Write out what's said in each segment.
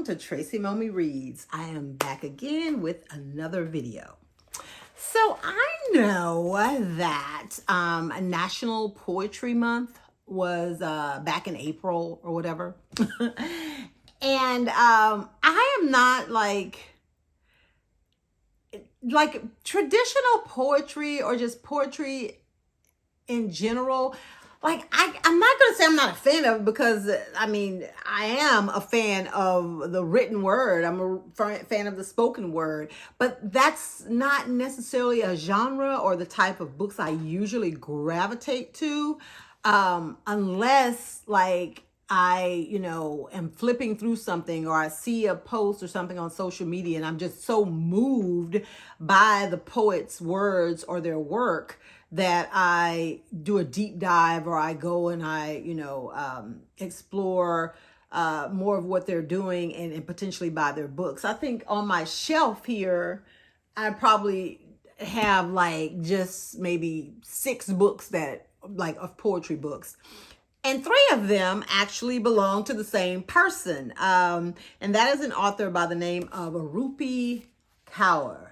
welcome to Tracy Momi Reads. I am back again with another video. So I know that National Poetry Month was back in April or whatever. And I am not like traditional poetry or just poetry in general. Like, I'm not going to say I'm not a fan of it, because, I mean, I am a fan of the written word. I'm a fan of the spoken word. But that's not necessarily a genre or the type of books I usually gravitate to, unless, like, I, am flipping through something, or I see a post or something on social media and I'm just so moved by the poet's words or their work that I do a deep dive, or I go and I, explore more of what they're doing, and potentially buy their books. I think on my shelf here, I probably have like just maybe 6 books of poetry books. And 3 of them actually belong to the same person. And that is an author by the name of Rupi Kaur.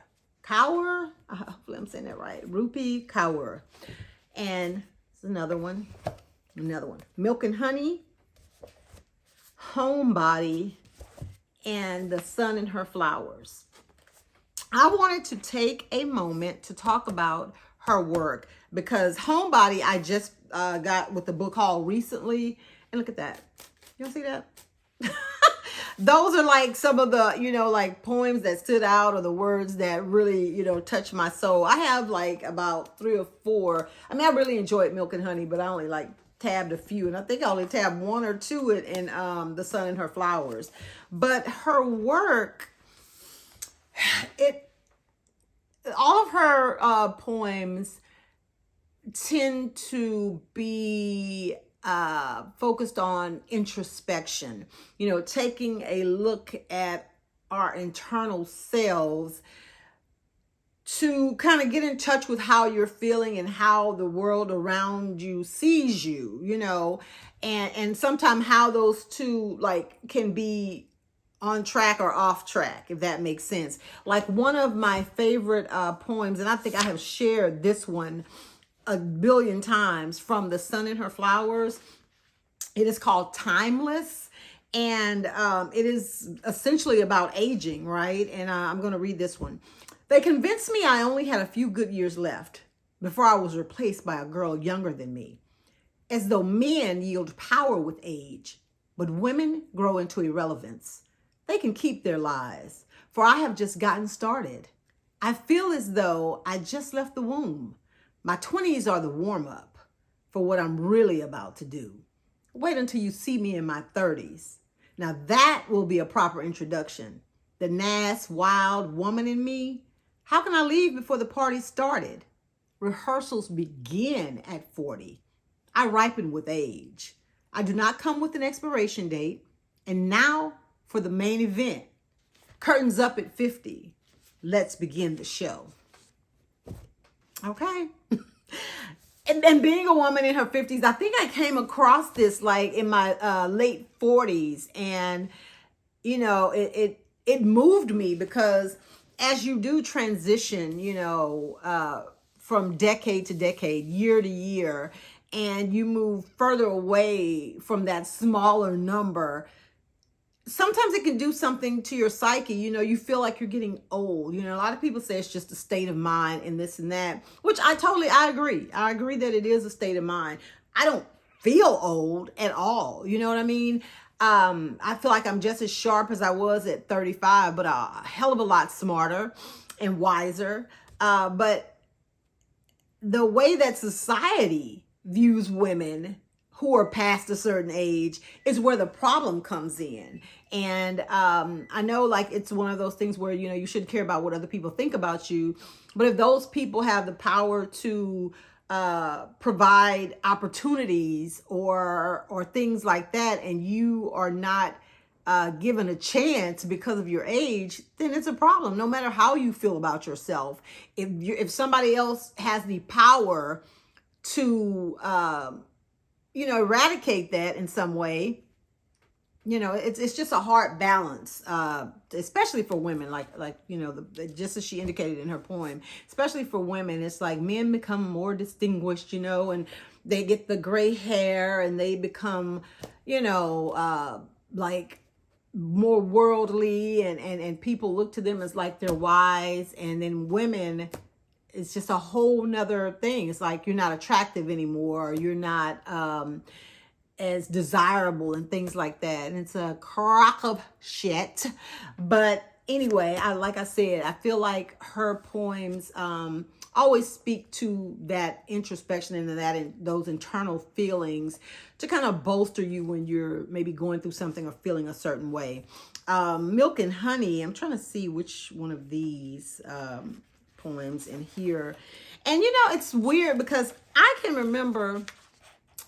Hopefully I'm saying that right. Rupi Kaur. And it's another one. Milk and Honey, Homebody, and The Sun and Her Flowers. I wanted to take a moment to talk about her work, because Homebody I just got with the book haul recently. And look at that. Y'all see that? Those are like some of the, like poems that stood out, or the words that really, touched my soul. I have like about 3 or 4. I mean, I really enjoyed Milk and Honey, but I only like tabbed a few. And I think I only tabbed 1 or 2 in The Sun and Her Flowers. But her work, all of her poems tend to be focused on introspection, taking a look at our internal selves to kind of get in touch with how you're feeling and how the world around you sees you, and sometimes how those two can be on track or off track, if that makes sense. Like, one of my favorite poems, and I think I have shared this one a billion times, from The Sun and Her Flowers. It is called Timeless, and it is essentially about aging, right? And I'm going to read this one. They convinced me I only had a few good years left before I was replaced by a girl younger than me, as though men yield power with age, but women grow into irrelevance. They can keep their lies, for I have just gotten started. I feel as though I just left the womb. My 20s are the warm-up for what I'm really about to do. Wait until you see me in my 30s. Now that will be a proper introduction. The nice, wild woman in me. How can I leave before the party started? Rehearsals begin at 40. I ripen with age. I do not come with an expiration date. And now for the main event. Curtains up at 50. Let's begin the show. Okay. And being a woman in her 50s, I think I came across this like in my late 40s. And, it moved me, because as you do transition, from decade to decade, year to year, and you move further away from that smaller number, sometimes it can do something to your psyche. You feel like you're getting old. A lot of people say it's just a state of mind and this and that, which I agree. I agree that it is a state of mind. I don't feel old at all. You know what I mean? I feel like I'm just as sharp as I was at 35, but a hell of a lot smarter and wiser. But the way that society views women who are past a certain age is where the problem comes in. And I know, like, it's one of those things where, you shouldn't care about what other people think about you. But if those people have the power to provide opportunities or things like that, and you are not given a chance because of your age, then it's a problem, no matter how you feel about yourself. If somebody else has the power to eradicate that in some way, you know, it's just a hard balance, especially for women, like you know, just as she indicated in her poem, especially for women. It's like men become more distinguished, you know, and they get the gray hair and they become, you know, like more worldly, and people look to them as like they're wise. And then women, it's just a whole nother thing. It's like you're not attractive anymore, you're not as desirable and things like that. And it's a crock of shit. But anyway, like I said, I feel like her poems always speak to that introspection and those internal feelings to kind of bolster you when you're maybe going through something or feeling a certain way. Milk and Honey, I'm trying to see which one of these poems in here. And you know, it's weird because I can remember,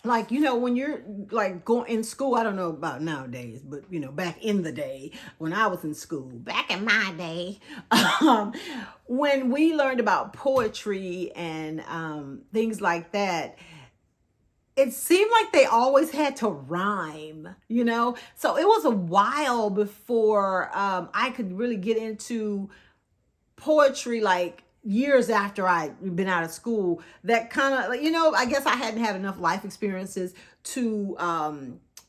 like, you know, when you're like going in school, I don't know about nowadays, but you know, back in the day when I was in school, back in my day, when we learned about poetry and things like that, it seemed like they always had to rhyme, you know? So it was a while before I could really get into poetry, like years after I'd been out of school, that kind of, you know, I guess I hadn't had enough life experiences to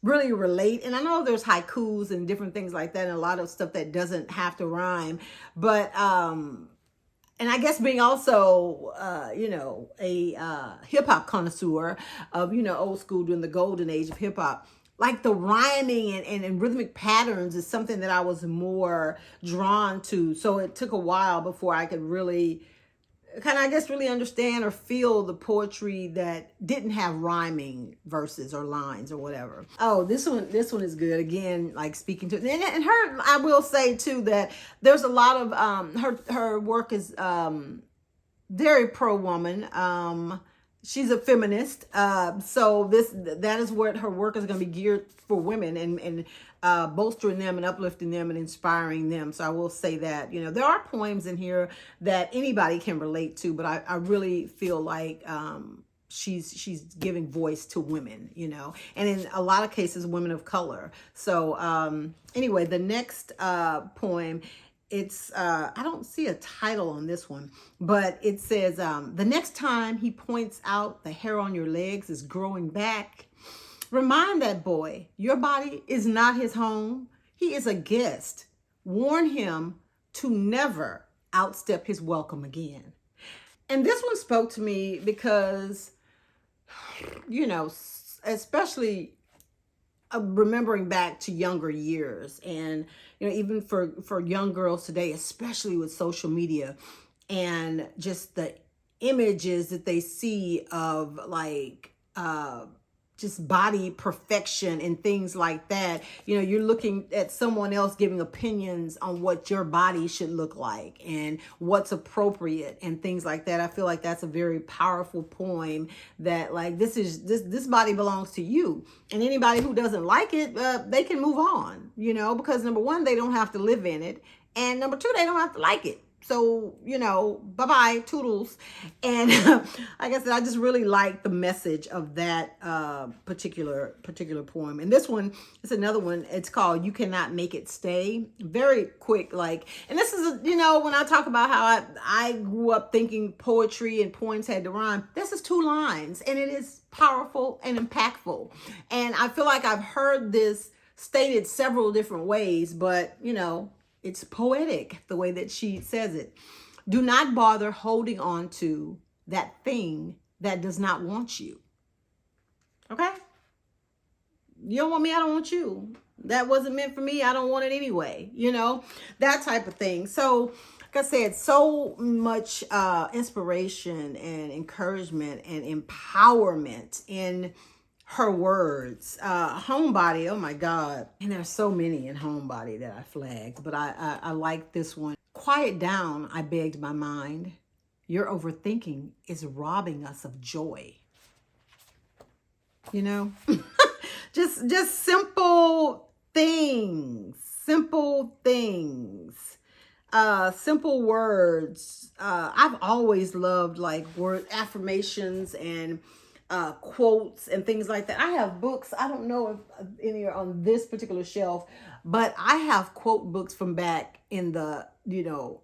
really relate. And I know there's haikus and different things like that, and a lot of stuff that doesn't have to rhyme. But and I guess being also, you know, a hip hop connoisseur of, you know, old school during the golden age of hip hop, like the rhyming and rhythmic patterns is something that I was more drawn to. So it took a while before I could really kind of, I guess, really understand or feel the poetry that didn't have rhyming verses or lines or whatever. Oh, this one is good. Again, like speaking to, and her, I will say too that there's a lot of her work is very pro woman. She's a feminist, so that is what her work is going to be geared for women, and bolstering them and uplifting them and inspiring them. So I will say that, you know, there are poems in here that anybody can relate to, but I really feel like she's giving voice to women, you know, and in a lot of cases, women of color. So anyway, the next poem. It's, I don't see a title on this one, but it says, the next time he points out the hair on your legs is growing back, remind that boy, your body is not his home. He is a guest. Warn him to never outstep his welcome again. And this one spoke to me because, you know, especially remembering back to younger years, and you know, even for young girls today, especially with social media and just the images that they see of like just body perfection and things like that. You know, you're looking at someone else giving opinions on what your body should look like and what's appropriate and things like that. I feel like that's a very powerful poem that, like, this body belongs to you, and anybody who doesn't like it, they can move on, you know, because number one, they don't have to live in it, and number two, they don't have to like it. So, you know, bye-bye, toodles. And like I said, I just really like the message of that particular poem. And this one is another one. It's called You Cannot Make It Stay. Very quick, like, and this is, you know, when I talk about how I grew up thinking poetry and poems had to rhyme, this is 2 lines, and it is powerful and impactful. And I feel like I've heard this stated several different ways, but, you know, it's poetic the way that she says it. Do not bother holding on to that thing that does not want you. Okay? You don't want me, I don't want you. That wasn't meant for me, I don't want it anyway. You know, that type of thing. So, like I said, so much inspiration and encouragement and empowerment in her words. Homebody, oh my God. And there's so many in Homebody that I flagged, but I like this one. Quiet down, I begged my mind. Your overthinking is robbing us of joy. You know? just simple things. Simple things. Simple words. I've always loved like word affirmations and quotes and things like that. I have books. I don't know if any are on this particular shelf, but I have quote books from back in the,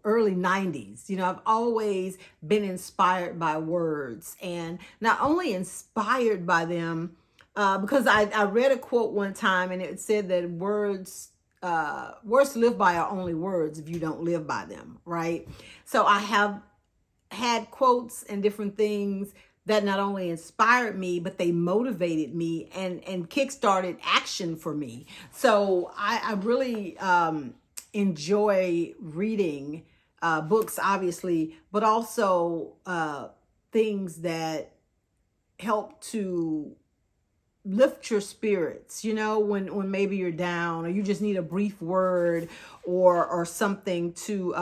early 90s. I've always been inspired by words, and not only inspired by them, because I read a quote one time, and it said that words to live by are only words if you don't live by them, right? So I have had quotes and different things that not only inspired me, but they motivated me and kickstarted action for me. So I really enjoy reading books, obviously, but also things that help to lift your spirits, when maybe you're down, or you just need a brief word or something to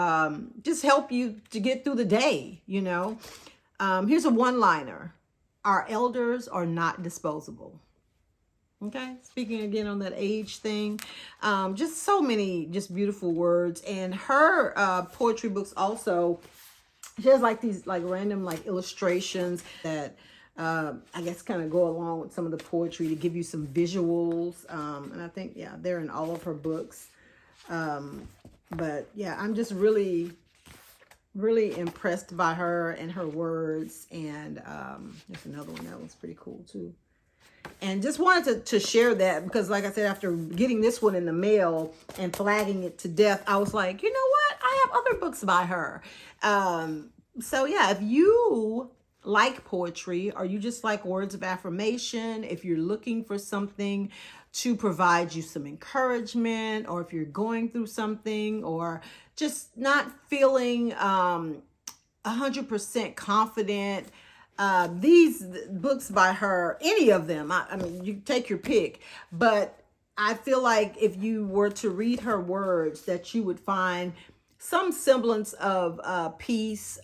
just help you to get through the day. Here's a one-liner: our elders are not disposable. Okay, speaking again on that age thing, just so many just beautiful words. And her poetry books also, she has like these like random like illustrations that I guess kind of go along with some of the poetry to give you some visuals. And I think, yeah, they're in all of her books. But yeah, I'm just really impressed by her and her words. And there's another one that was pretty cool too. And just wanted to share that because, like I said, after getting this one in the mail and flagging it to death, I was like, you know what? I have other books by her. So yeah, if you like poetry, or you just like words of affirmation, if you're looking for something to provide you some encouragement, or if you're going through something, or just not feeling 100% confident, these books by her, any of them, I mean, you take your pick, but I feel like if you were to read her words, that you would find some semblance of peace.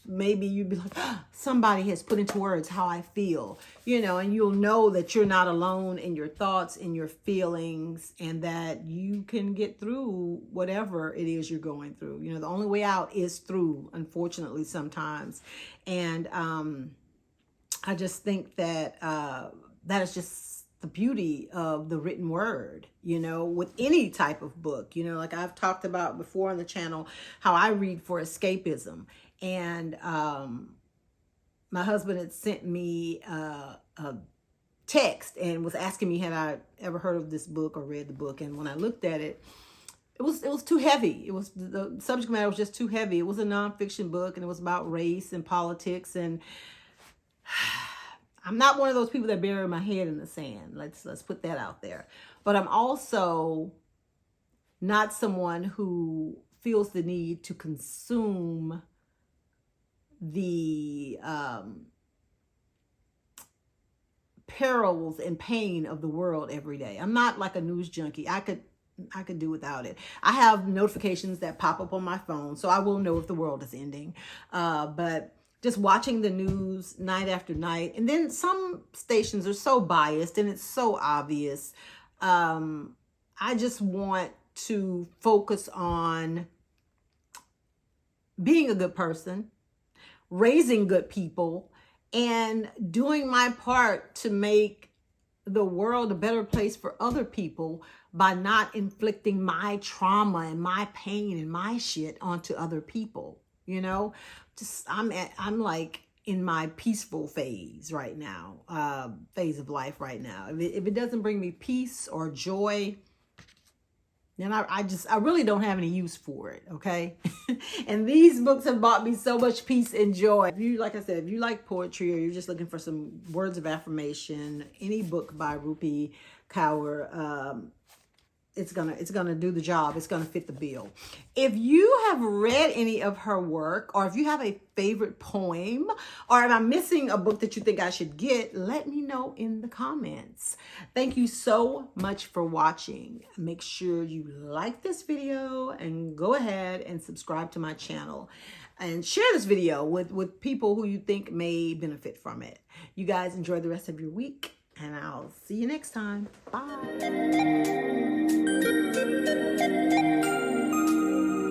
Maybe you'd be like, oh, somebody has put into words how I feel, and you'll know that you're not alone in your thoughts, in your feelings, and that you can get through whatever it is you're going through. The only way out is through, unfortunately, sometimes. And I just think that that is just the beauty of the written word, with any type of book. Like I've talked about before on the channel, how I read for escapism. And my husband had sent me a text and was asking me, had I ever heard of this book or read the book? And when I looked at it, it was too heavy. It was, the subject matter was just too heavy. It was a nonfiction book, and it was about race and politics. And I'm not one of those people that bury my head in the sand. Let's put that out there. But I'm also not someone who feels the need to consume the perils and pain of the world every day. I'm not like a news junkie. I could do without it. I have notifications that pop up on my phone, so I will know if the world is ending. But just watching the news night after night, and then some stations are so biased and it's so obvious. I just want to focus on being a good person, raising good people, and doing my part to make the world a better place for other people by not inflicting my trauma and my pain and my shit onto other people. Just I'm like in my peaceful phase right now, phase of life right now. If it doesn't bring me peace or joy, then I really don't have any use for it, okay? And these books have brought me so much peace and joy. If you, like I said, if you like poetry, or you're just looking for some words of affirmation, any book by Rupi Kaur, it's gonna do the job. It's gonna fit the bill. If you have read any of her work, or if you have a favorite poem, or if I'm missing a book that you think I should get, let me know in the comments. Thank you so much for watching. Make sure you like this video and go ahead and subscribe to my channel, and share this video with people who you think may benefit from it. You guys enjoy the rest of your week, and I'll see you next time. Bye.